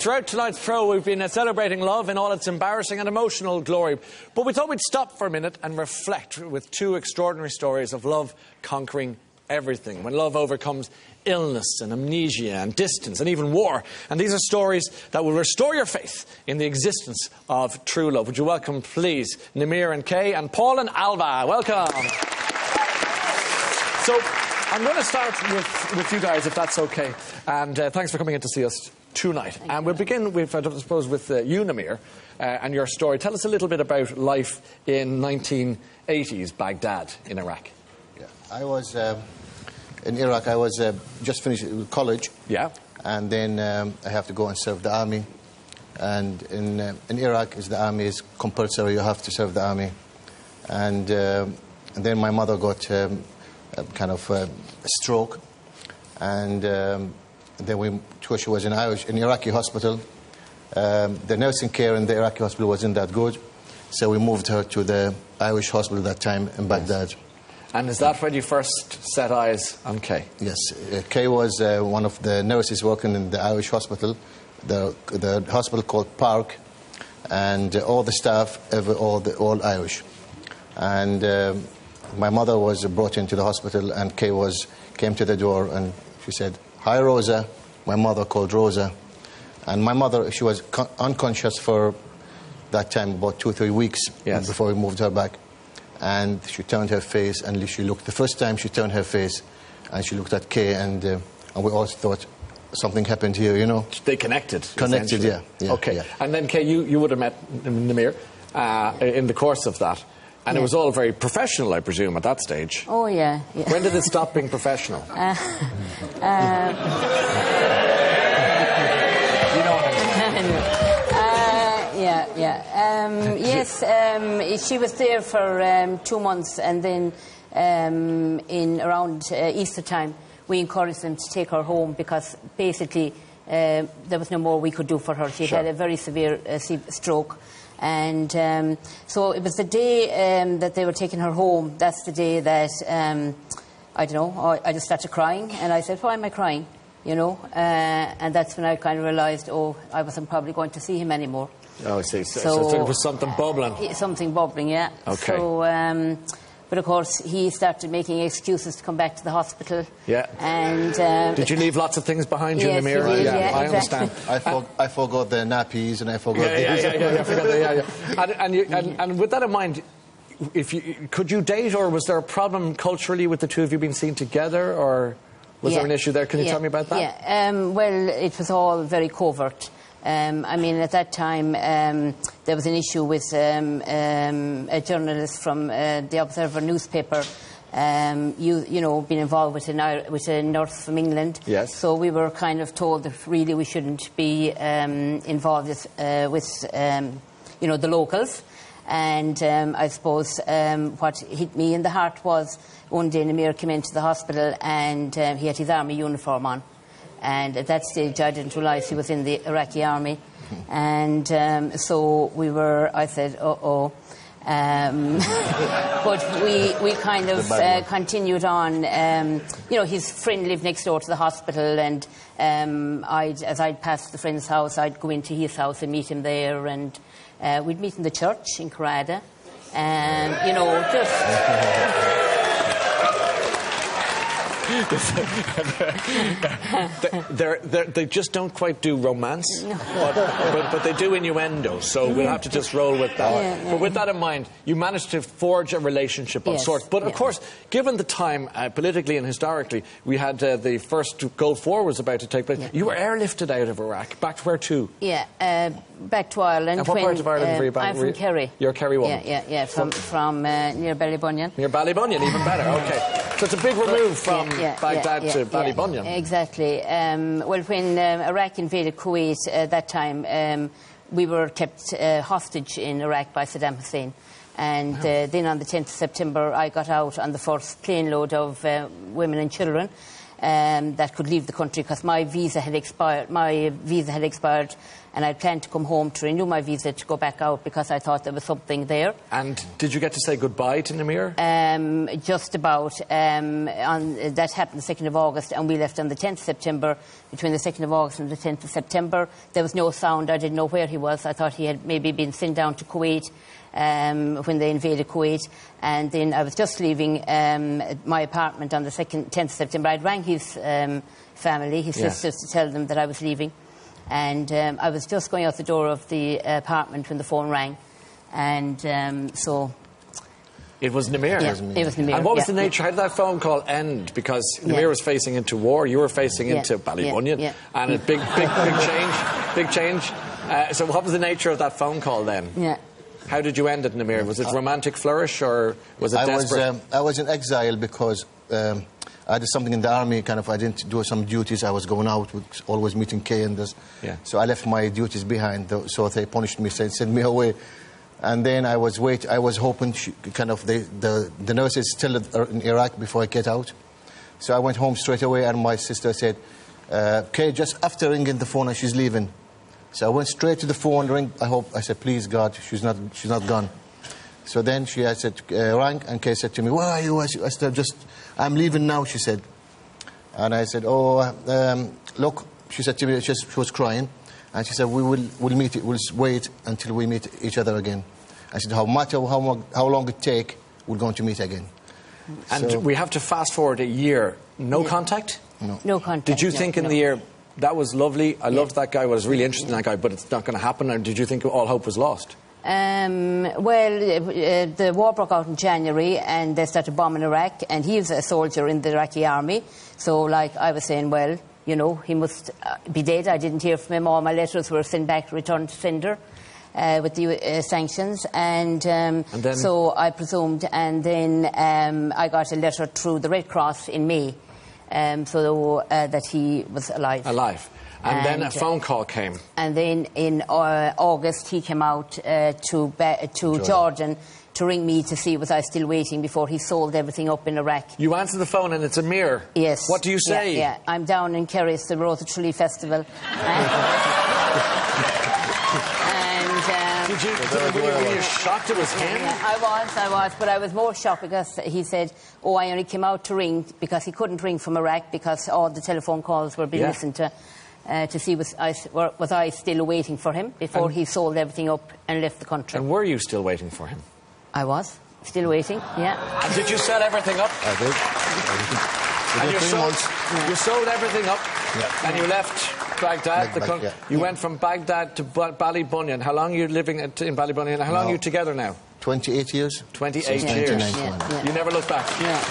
throughout tonight's show, we've been celebrating love in all its embarrassing and emotional glory. But we thought we'd stop for a minute and reflect with two extraordinary stories of love conquering everything. When love overcomes illness and amnesia and distance and even war. And these are stories that will restore your faith in the existence of true love. Would you welcome, please, Namir and Kay and Paul and Alva. Welcome. So, I'm going to start with you guys, if that's okay. And thanks for coming in to see us tonight. And we'll begin with, I suppose, with you, Namir, and your story. Tell us a little bit about life in 1980s Baghdad in Iraq. Yeah, I was in Iraq. I was just finished college. Yeah. And then I have to go and serve the army. And in Iraq, the army is compulsory. You have to serve the army. And then my mother got kind of a stroke, and then she was in Iraqi hospital. The nursing care in the Iraqi hospital wasn't that good, so we moved her to the Irish hospital at that time in Baghdad. And is that when you first set eyes on Kay? Yes, Kay was one of the nurses working in the Irish hospital, the hospital called Park, and all the staff, all Irish. And my mother was brought into the hospital, and Kay came to the door, and she said, "Hi, Rosa." My mother called Rosa. And my mother, she was unconscious for that time, about 2 or 3 weeks before we moved her back. And she turned her face, and she looked, the first time she turned her face, and she looked at Kay, and we all thought something happened here, you know. They connected. Connected, yeah. Okay. Yeah. And then, Kay, you would have met Namir in the course of that. And it was all very professional, I presume, at that stage. Oh, yeah. When did it stop being professional? You know what I'm saying? Yes, she was there for 2 months, and then in around Easter time, we encouraged them to take her home because basically there was no more we could do for her. She had a very severe stroke. And so it was the day that they were taking her home. That's the day that, I don't know, I just started crying. And I said, why am I crying? You know? And that's when I kind of realised, I wasn't probably going to see him anymore. Oh, I see. So there was something bubbling. Something bubbling, yeah. Okay. So, but of course, he started making excuses to come back to the hospital. Yeah. And did you leave lots of things behind you in the mirror? Did, I understand. I forgot the nappies, and I forgot. And with that in mind, could you date, or was there a problem culturally with the two of you being seen together, or was there an issue there? Can you tell me about that? Yeah. Well, it was all very covert. I mean, at that time, there was an issue with a journalist from the Observer newspaper, you know, being involved with a nurse from England. Yes. So we were kind of told that really we shouldn't be involved with you know, the locals. And I suppose what hit me in the heart was one day Namir came into the hospital, and he had his army uniform on. And at that stage, I didn't realise he was in the Iraqi army. And so I said, uh-oh. But we kind of continued on. You know, his friend lived next door to the hospital, and as I'd pass the friend's house, I'd go into his house and meet him there. And we'd meet in the church in Carada. And, you know, just... they just don't quite do romance, but they do innuendo, so we'll have to just roll with that. But with that in mind, you managed to forge a relationship of sorts. But of course, given the time, politically and historically, we had the first Gulf War was about to take place. You were airlifted out of Iraq. Back to where to? Back to Ireland. And what part of Ireland were you back? I'm from Kerry. You're a Kerry woman? Yeah, from near Ballybunion. Near Ballybunion, even better, okay. So it's a big remove from Baghdad to Ballybunion. Exactly. Well, when Iraq invaded Kuwait at that time, we were kept hostage in Iraq by Saddam Hussein. And then on the 10th of September, I got out on the first plane load of women and children. that could leave the country because my visa had expired. And I planned to come home to renew my visa to go back out because I thought there was something there. And did you get to say goodbye to Namir? Just about. That happened the 2nd of August, and we left on the 10th of September. Between the 2nd of August and the 10th of September, there was no sound. I didn't know where he was. I thought he had maybe been sent down to Kuwait when they invaded Kuwait. And then I was just leaving my apartment on the 10th of September. I'd rang his family, his sisters, to tell them that I was leaving. And I was just going out the door of the apartment when the phone rang. And so... It was Namir. Yeah, it was Namir. And what was the nature? How did that phone call end? Because Namir was facing into war, you were facing into Ballybunion, and a big change. So what was the nature of that phone call then? Yeah. How did you end it, Namir? Was it romantic flourish, or was it desperate? I was in exile because I did something in the army, kind of. I didn't do some duties. I was going out, always meeting Kay and this. Yeah. So I left my duties behind. So they punished me, sent me away. And then I was hoping, the nurses still in Iraq before I get out. So I went home straight away, and my sister said, Kay, just after ringing the phone, and she's leaving. So I went straight to the phone, I said, please, God, she's not gone. So then I said, rang, and Kay said to me, where are you? I said, I'm leaving now, she said. And I said, look, she said to me, she was crying. And she said, we'll wait until we meet each other again. I said, how long it take, we're going to meet again. And we have to fast forward a year. No contact? No. No contact. Did you think in the year, that was lovely, I loved that guy, I was really interested in that guy, but it's not going to happen? Or did you think all hope was lost? The war broke out in January, and they started bombing Iraq, and he was a soldier in the Iraqi army. So, like I was saying, well, you know, he must be dead. I didn't hear from him. All my letters were sent back, returned to sender with the sanctions. And then? So I presumed. And then I got a letter through the Red Cross in May that he was alive. Alive. And then a phone call came. And then in August, he came out to Jordan to ring me to see was I still waiting before he sold everything up in Iraq. You answer the phone and it's Amir. Yes. What do you say? Yeah. I'm down in Kerry, the Rotha Tralee Festival. Were you shocked it was him? Yeah, I was, but I was more shocked because he said, I only came out to ring because he couldn't ring from Iraq because all the telephone calls were being listened to see was I still waiting for him before he sold everything up and left the country. And were you still waiting for him? I was. Still waiting, yeah. And did you sell everything up? I did. And you sold everything up, and you left Baghdad. You went from Baghdad to Ballybunion. How long are you living in Ballybunion? How long are you together now? 28 years. 28 years. You never look back. Yeah.